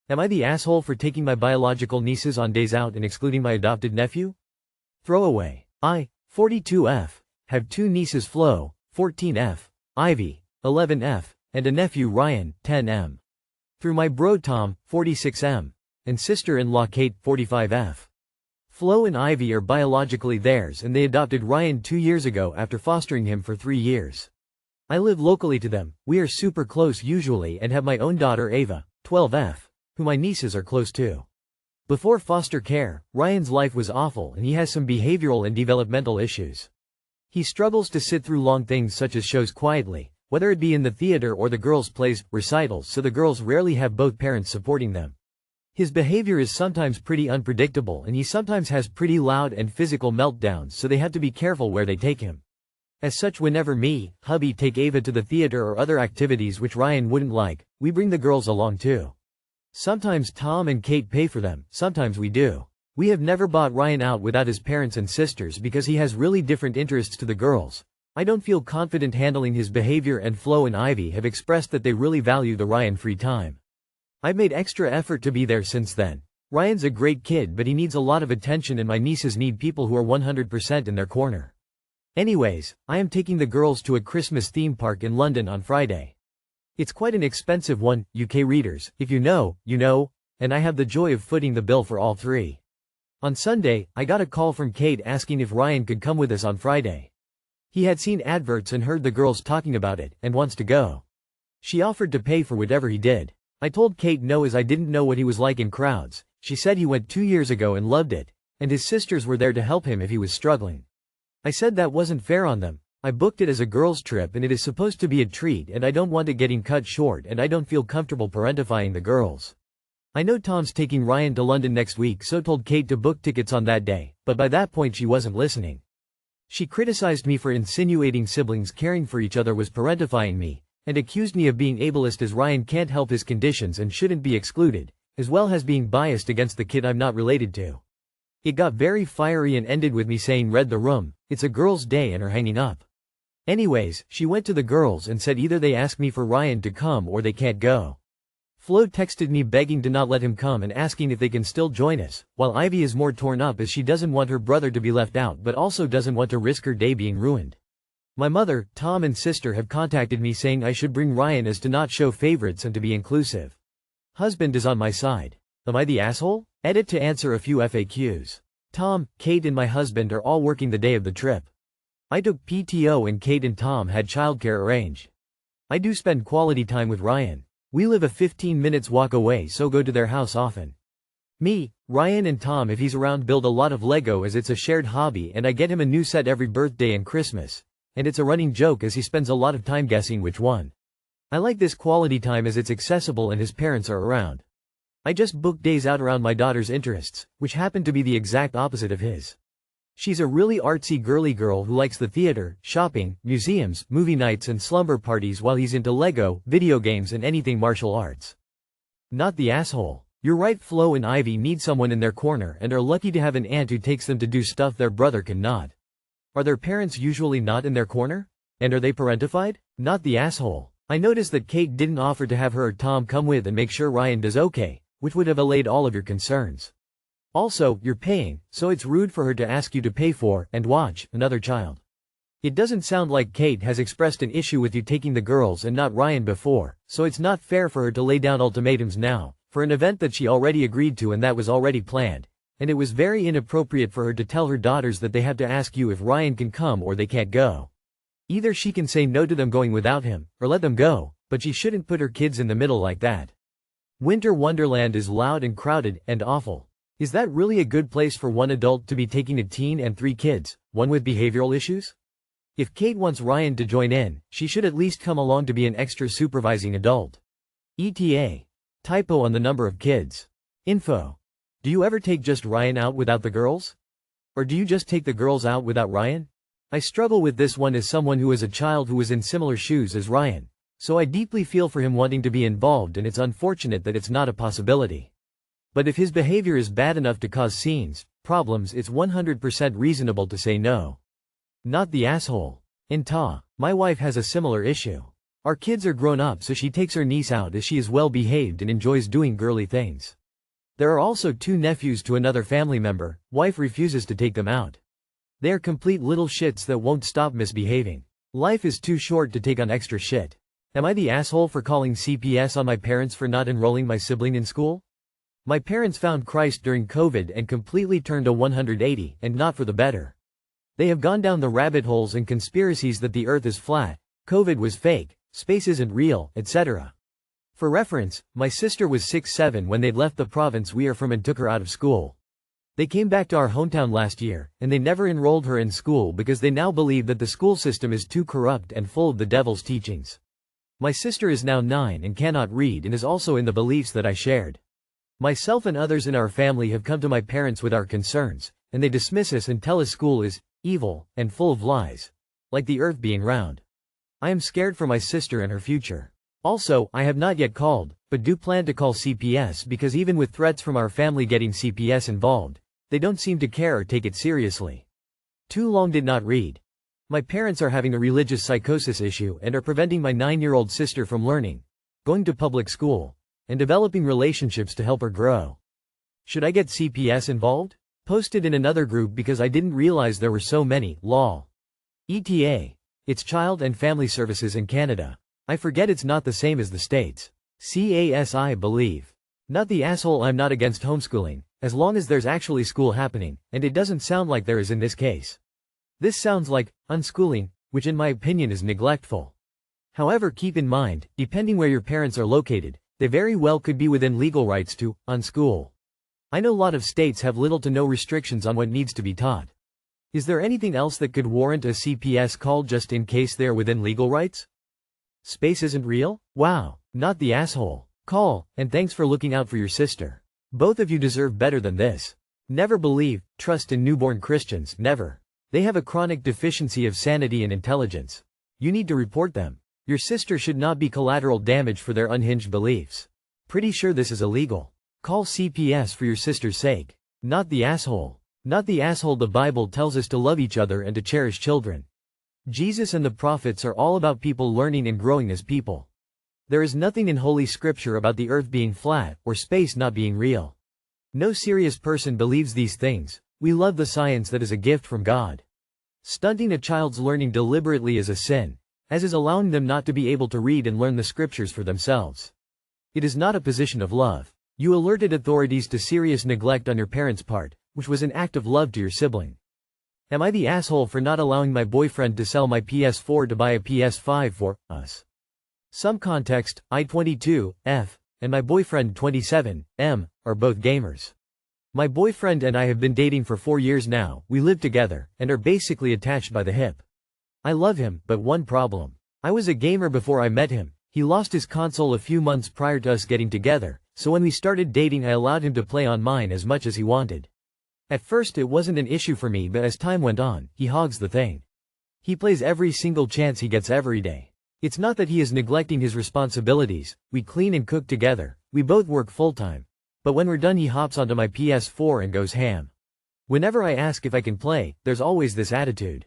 Am I the asshole for taking my biological nieces on days out and excluding my adopted nephew? Throwaway. I, 42F, have two nieces Flo, 14F, Ivy, 11F, and a nephew Ryan, 10M. Through my bro Tom, 46M, and sister-in-law Kate, 45F. Flo and Ivy are biologically theirs and they adopted Ryan 2 years ago after fostering him for 3 years. I live locally to them, we are super close usually and have my own daughter Ava, 12F, who my nieces are close to. Before foster care, Ryan's life was awful and he has some behavioral and developmental issues. He struggles to sit through long things such as shows quietly, whether it be in the theater or the girls' plays, recitals, so the girls rarely have both parents supporting them. His behavior is sometimes pretty unpredictable and he sometimes has pretty loud and physical meltdowns, so they have to be careful where they take him. As such, whenever me, hubby take Ava to the theater or other activities which Ryan wouldn't like, we bring the girls along too. Sometimes Tom and Kate pay for them, sometimes we do. We have never bought Ryan out without his parents and sisters because he has really different interests to the girls. I don't feel confident handling his behavior and Flo and Ivy have expressed that they really value the Ryan free time. I've made extra effort to be there since then. Ryan's a great kid but he needs a lot of attention and my nieces need people who are 100% in their corner. Anyways, I am taking the girls to a Christmas theme park in London on Friday. It's quite an expensive one, UK readers, if you know, you know, and I have the joy of footing the bill for all three. On Sunday, I got a call from Kate asking if Ryan could come with us on Friday. He had seen adverts and heard the girls talking about it, and wants to go. She offered to pay for whatever he did. I told Kate no as I didn't know what he was like in crowds. She said he went 2 years ago and loved it, and his sisters were there to help him if he was struggling. I said that wasn't fair on them. I booked it as a girls' trip and it is supposed to be a treat and I don't want it getting cut short and I don't feel comfortable parentifying the girls. I know Tom's taking Ryan to London next week, so told Kate to book tickets on that day, but by that point she wasn't listening. She criticized me for insinuating siblings caring for each other was parentifying me, and accused me of being ableist as Ryan can't help his conditions and shouldn't be excluded, as well as being biased against the kid I'm not related to. It got very fiery and ended with me saying read the room, it's a girls' day, and her hanging up. Anyways, she went to the girls and said either they ask me for Ryan to come or they can't go. Flo texted me begging to not let him come and asking if they can still join us, while Ivy is more torn up as she doesn't want her brother to be left out but also doesn't want to risk her day being ruined. My mother, Tom and sister have contacted me saying I should bring Ryan as to not show favorites and to be inclusive. Husband is on my side. Am I the asshole? Edit to answer a few FAQs. Tom, Kate and my husband are all working the day of the trip. I took PTO and Kate and Tom had childcare arranged. I do spend quality time with Ryan. We live a 15 minutes walk away, so go to their house often. Me, Ryan and Tom if he's around build a lot of Lego as it's a shared hobby and I get him a new set every birthday and Christmas. And it's a running joke as he spends a lot of time guessing which one. I like this quality time as it's accessible and his parents are around. I just booked days out around my daughter's interests, which happen to be the exact opposite of his. She's a really artsy girly girl who likes the theater, shopping, museums, movie nights and slumber parties while he's into Lego, video games and anything martial arts. Not the asshole. You're right, Flo and Ivy need someone in their corner and are lucky to have an aunt who takes them to do stuff their brother cannot. Are their parents usually not in their corner? And are they parentified? Not the asshole. I noticed that Kate didn't offer to have her or Tom come with and make sure Ryan does okay, which would have allayed all of your concerns. Also, you're paying, so it's rude for her to ask you to pay for, and watch, another child. It doesn't sound like Kate has expressed an issue with you taking the girls and not Ryan before, so it's not fair for her to lay down ultimatums now, for an event that she already agreed to and that was already planned, and it was very inappropriate for her to tell her daughters that they have to ask you if Ryan can come or they can't go. Either she can say no to them going without him, or let them go, but she shouldn't put her kids in the middle like that. Winter Wonderland is loud and crowded, and awful. Is that really a good place for one adult to be taking a teen and 3 kids, one with behavioral issues? If Kate wants Ryan to join in, she should at least come along to be an extra supervising adult. ETA. Typo on the number of kids. Info. Do you ever take just Ryan out without the girls? Or do you just take the girls out without Ryan? I struggle with this one as someone who is a child who was in similar shoes as Ryan, so I deeply feel for him wanting to be involved, and it's unfortunate that it's not a possibility. But if his behavior is bad enough to cause scenes, problems, it's 100% reasonable to say no. Not the asshole. My wife has a similar issue. Our kids are grown up, so she takes her niece out as she is well behaved and enjoys doing girly things. There are also 2 nephews to another family member. Wife refuses to take them out. They are complete little shits that won't stop misbehaving. Life is too short to take on extra shit. Am I the asshole for calling CPS on my parents for not enrolling my sibling in school? My parents found Christ during COVID and completely turned a 180, and not for the better. They have gone down the rabbit holes and conspiracies that the earth is flat, COVID was fake, space isn't real, etc. For reference, my sister was 6-7 when they'd left the province we are from and took her out of school. They came back to our hometown last year, and they never enrolled her in school because they now believe that the school system is too corrupt and full of the devil's teachings. My sister is now 9 and cannot read and is also in the beliefs that I shared. Myself and others in our family have come to my parents with our concerns, and they dismiss us and tell us school is evil and full of lies, like the earth being round. I am scared for my sister and her future. Also, I have not yet called, but do plan to call CPS because even with threats from our family getting CPS involved, they don't seem to care or take it seriously. Too long did not read. My parents are having a religious psychosis issue and are preventing my 9-year-old sister from learning, going to public school, and developing relationships to help her grow. Should I get CPS involved? Posted in another group because I didn't realize there were so many, lol. ETA. It's Child and Family Services in Canada. I forget it's not the same as the States. CASI believe. Not the asshole. I'm not against homeschooling, as long as there's actually school happening, and it doesn't sound like there is in this case. This sounds like unschooling, which in my opinion is neglectful. However, keep in mind, depending where your parents are located, they very well could be within legal rights to unschool. I know a lot of states have little to no restrictions on what needs to be taught. Is there anything else that could warrant a CPS call just in case they are within legal rights? Space isn't real? Wow, not the asshole. Call, and thanks for looking out for your sister. Both of you deserve better than this. Never believe, trust in newborn Christians, never. They have a chronic deficiency of sanity and intelligence. You need to report them. Your sister should not be collateral damage for their unhinged beliefs. Pretty sure this is illegal. Call CPS for your sister's sake. Not the asshole. Not the asshole. The Bible tells us to love each other and to cherish children. Jesus and the prophets are all about people learning and growing as people. There is nothing in Holy Scripture about the earth being flat or space not being real. No serious person believes these things. We love the science that is a gift from God. Stunting a child's learning deliberately is a sin, as is allowing them not to be able to read and learn the scriptures for themselves. It is not a position of love. You alerted authorities to serious neglect on your parents' part, which was an act of love to your sibling. Am I the asshole for not allowing my boyfriend to sell my PS4 to buy a PS5 for us? Some context, I 22, F, and my boyfriend 27, M, are both gamers. My boyfriend and I have been dating for 4 years now. We live together, and are basically attached by the hip. I love him, but one problem. I was a gamer before I met him. He lost his console a few months prior to us getting together, so when we started dating I allowed him to play on mine as much as he wanted. At first it wasn't an issue for me, but as time went on, he hogs the thing. He plays every single chance he gets every day. It's not that he is neglecting his responsibilities. We clean and cook together. We both work full-time. But when we're done he hops onto my PS4 and goes ham. Whenever I ask if I can play, there's always this attitude.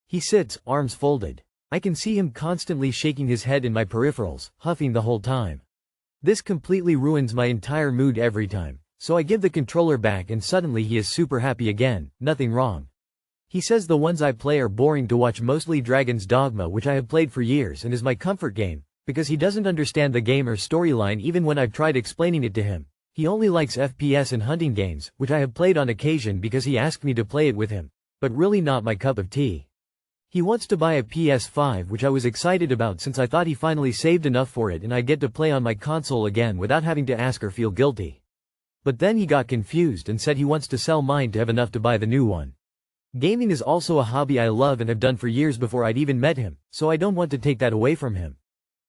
He sits, arms folded. I can see him constantly shaking his head in my peripherals, huffing the whole time. This completely ruins my entire mood every time, so I give the controller back and suddenly he is super happy again, nothing wrong. He says the ones I play are boring to watch, mostly Dragon's Dogma, which I have played for years and is my comfort game, because he doesn't understand the game or storyline even when I've tried explaining it to him. He only likes FPS and hunting games, which I have played on occasion because he asked me to play it with him, but really not my cup of tea. He wants to buy a PS5, which I was excited about since I thought he finally saved enough for it and I get to play on my console again without having to ask or feel guilty. But then he got confused and said he wants to sell mine to have enough to buy the new one. Gaming is also a hobby I love and have done for years before I'd even met him, so I don't want to take that away from him.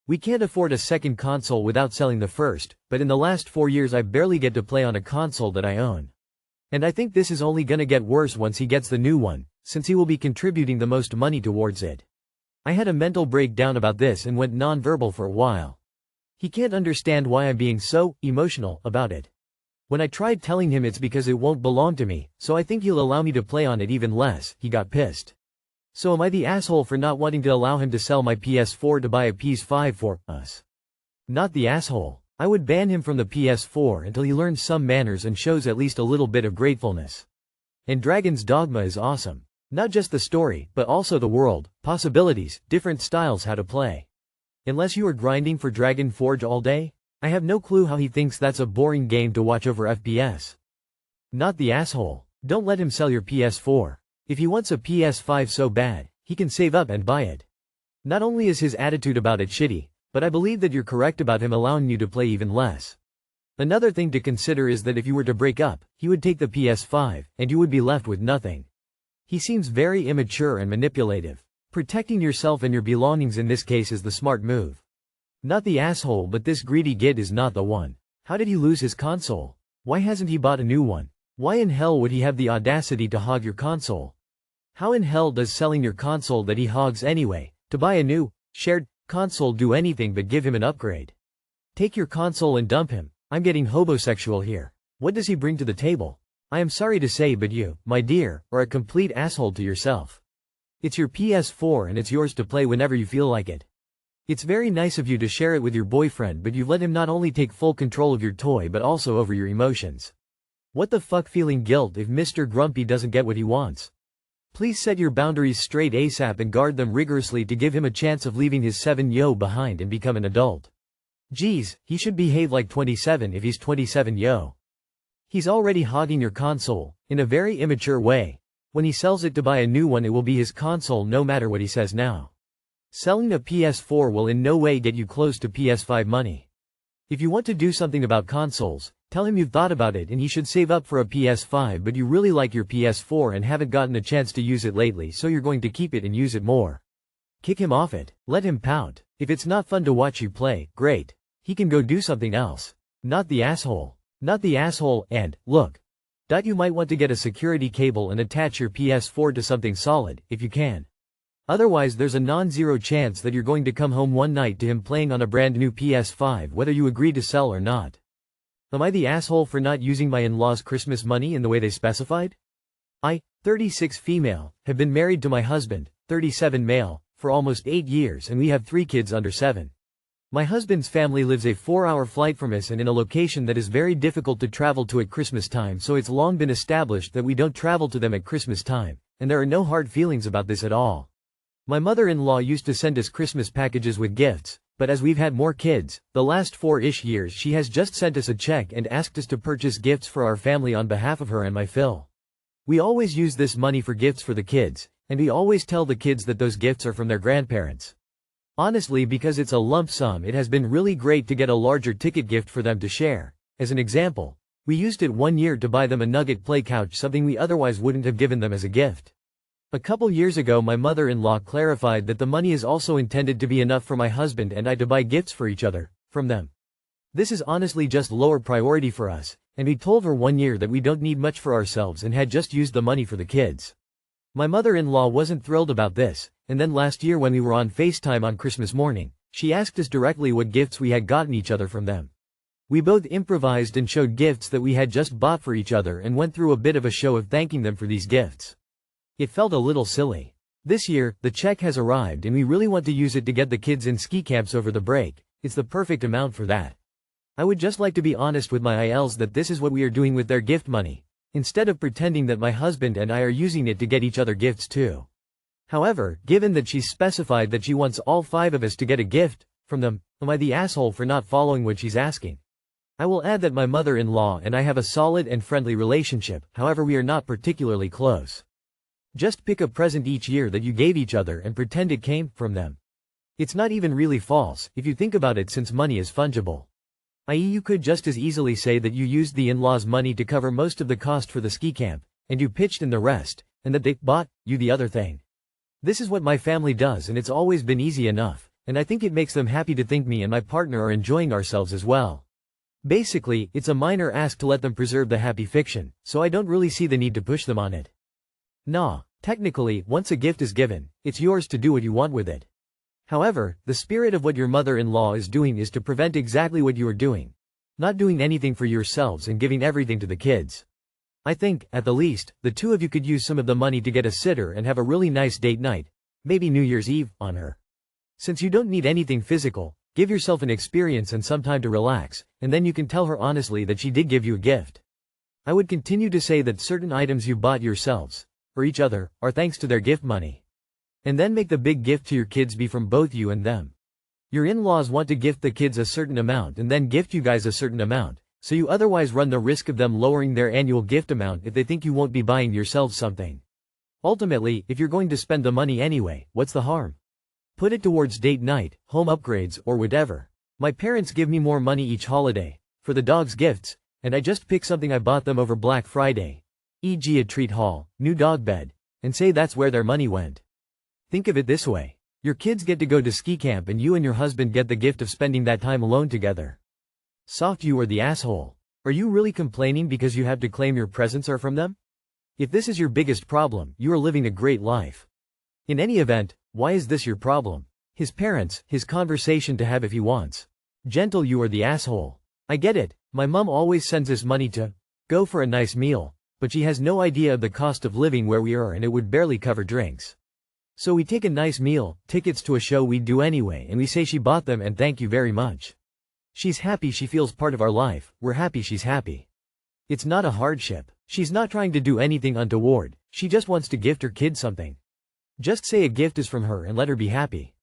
We can't afford a second console without selling the first, but in the last 4 years I barely get to play on a console that I own. And I think this is only gonna get worse once he gets the new one, since he will be contributing the most money towards it. I had a mental breakdown about this and went non-verbal for a while. He can't understand why I'm being so emotional about it. When I tried telling him it's because it won't belong to me, so I think he'll allow me to play on it even less, he got pissed. So am I the asshole for not wanting to allow him to sell my PS4 to buy a PS5 for us? Not the asshole. I would ban him from the PS4 until he learns some manners and shows at least a little bit of gratefulness. And Dragon's Dogma is awesome. Not just the story, but also the world, possibilities, different styles how to play. Unless you are grinding for Dragon Forge all day? I have no clue how he thinks that's a boring game to watch over FPS. Not the asshole. Don't let him sell your PS4. If he wants a PS5 so bad, he can save up and buy it. Not only is his attitude about it shitty, but I believe that you're correct about him allowing you to play even less. Another thing to consider is that if you were to break up, he would take the PS5, and you would be left with nothing. He seems very immature and manipulative. Protecting yourself and your belongings in this case is the smart move. Not the asshole, but this greedy git is not the one. How did he lose his console? Why hasn't he bought a new one? Why in hell would he have the audacity to hog your console? How in hell does selling your console that he hogs anyway, to buy a new, shared, console do anything but give him an upgrade? Take your console and dump him. I'm getting hobosexual here. What does he bring to the table? I am sorry to say, but you, my dear, are a complete asshole to yourself. It's your PS4 and it's yours to play whenever you feel like it. It's very nice of you to share it with your boyfriend, but you've let him not only take full control of your toy but also over your emotions. What the fuck, feeling guilt if Mr. Grumpy doesn't get what he wants? Please set your boundaries straight ASAP and guard them rigorously to give him a chance of leaving his 7-yo behind and become an adult. Geez, he should behave like 27 if he's 27-yo. He's already hogging your console, in a very immature way. When he sells it to buy a new one, it will be his console no matter what he says now. Selling a PS4 will in no way get you close to PS5 money. If you want to do something about consoles, tell him you've thought about it and he should save up for a PS5, but you really like your PS4 and haven't gotten a chance to use it lately, so you're going to keep it and use it more. Kick him off it. Let him pout. If it's not fun to watch you play, great. He can go do something else. Not the asshole. Not the asshole. And, look. You might want to get a security cable and attach your PS4 to something solid, if you can. Otherwise there's a non-zero chance that you're going to come home one night to him playing on a brand new PS5 whether you agree to sell or not. Am I the asshole for not using my in-laws' Christmas money in the way they specified? I, 36 female, have been married to my husband, 37 male, for almost 8 years and we have 3 kids under 7. My husband's family lives a 4-hour flight from us and in a location that is very difficult to travel to at Christmas time, so it's long been established that we don't travel to them at Christmas time, and there are no hard feelings about this at all. My mother-in-law used to send us Christmas packages with gifts, but as we've had more kids, the last 4-ish years she has just sent us a check and asked us to purchase gifts for our family on behalf of her and my Phil. We always use this money for gifts for the kids, and we always tell the kids that those gifts are from their grandparents. Honestly, because it's a lump sum, it has been really great to get a larger ticket gift for them to share. As an example, we used it one year to buy them a Nugget play couch, something we otherwise wouldn't have given them as a gift. A couple years ago my mother-in-law clarified that the money is also intended to be enough for my husband and I to buy gifts for each other, from them. This is honestly just lower priority for us, and we told her one year that we don't need much for ourselves and had just used the money for the kids. My mother-in-law wasn't thrilled about this, and then last year when we were on FaceTime on Christmas morning, she asked us directly what gifts we had gotten each other from them. We both improvised and showed gifts that we had just bought for each other and went through a bit of a show of thanking them for these gifts. It felt a little silly. This year, the check has arrived and we really want to use it to get the kids in ski camps over the break. It's the perfect amount for that. I would just like to be honest with my ILs that this is what we are doing with their gift money, instead of pretending that my husband and I are using it to get each other gifts too. However, given that she's specified that she wants all 5 of us to get a gift from them, am I the asshole for not following what she's asking? I will add that my mother-in-law and I have a solid and friendly relationship, however we are not particularly close. Just pick a present each year that you gave each other and pretend it came from them. It's not even really false, if you think about it, since money is fungible. I.e., you could just as easily say that you used the in-laws' money to cover most of the cost for the ski camp, and you pitched in the rest, and that they bought you the other thing. This is what my family does and it's always been easy enough, and I think it makes them happy to think me and my partner are enjoying ourselves as well. Basically, it's a minor ask to let them preserve the happy fiction, so I don't really see the need to push them on it. Nah, technically, once a gift is given, it's yours to do what you want with it. However, the spirit of what your mother-in-law is doing is to prevent exactly what you are doing. Not doing anything for yourselves and giving everything to the kids. I think, at the least, the two of you could use some of the money to get a sitter and have a really nice date night, maybe New Year's Eve, on her. Since you don't need anything physical, give yourself an experience and some time to relax, and then you can tell her honestly that she did give you a gift. I would continue to say that certain items you bought yourselves, or each other, are thanks to their gift money. And then make the big gift to your kids be from both you and them. Your in-laws want to gift the kids a certain amount and then gift you guys a certain amount, so you otherwise run the risk of them lowering their annual gift amount if they think you won't be buying yourselves something. Ultimately, if you're going to spend the money anyway, what's the harm? Put it towards date night, home upgrades, or whatever. My parents give me more money each holiday, for the dogs' gifts, and I just pick something I bought them over Black Friday, e.g. a treat haul, new dog bed, and say that's where their money went. Think of it this way. Your kids get to go to ski camp and you and your husband get the gift of spending that time alone together. Soft, you are the asshole. Are you really complaining because you have to claim your presents are from them? If this is your biggest problem, you are living a great life. In any event, why is this your problem? His parents, his conversation to have if he wants. Gentle, you are the asshole. I get it, my mom always sends us money to go for a nice meal, but she has no idea of the cost of living where we are and it would barely cover drinks. So we take a nice meal, tickets to a show we'd do anyway, and we say she bought them and thank you very much. She's happy, she feels part of our life, we're happy she's happy. It's not a hardship. She's not trying to do anything untoward, she just wants to gift her kid something. Just say a gift is from her and let her be happy.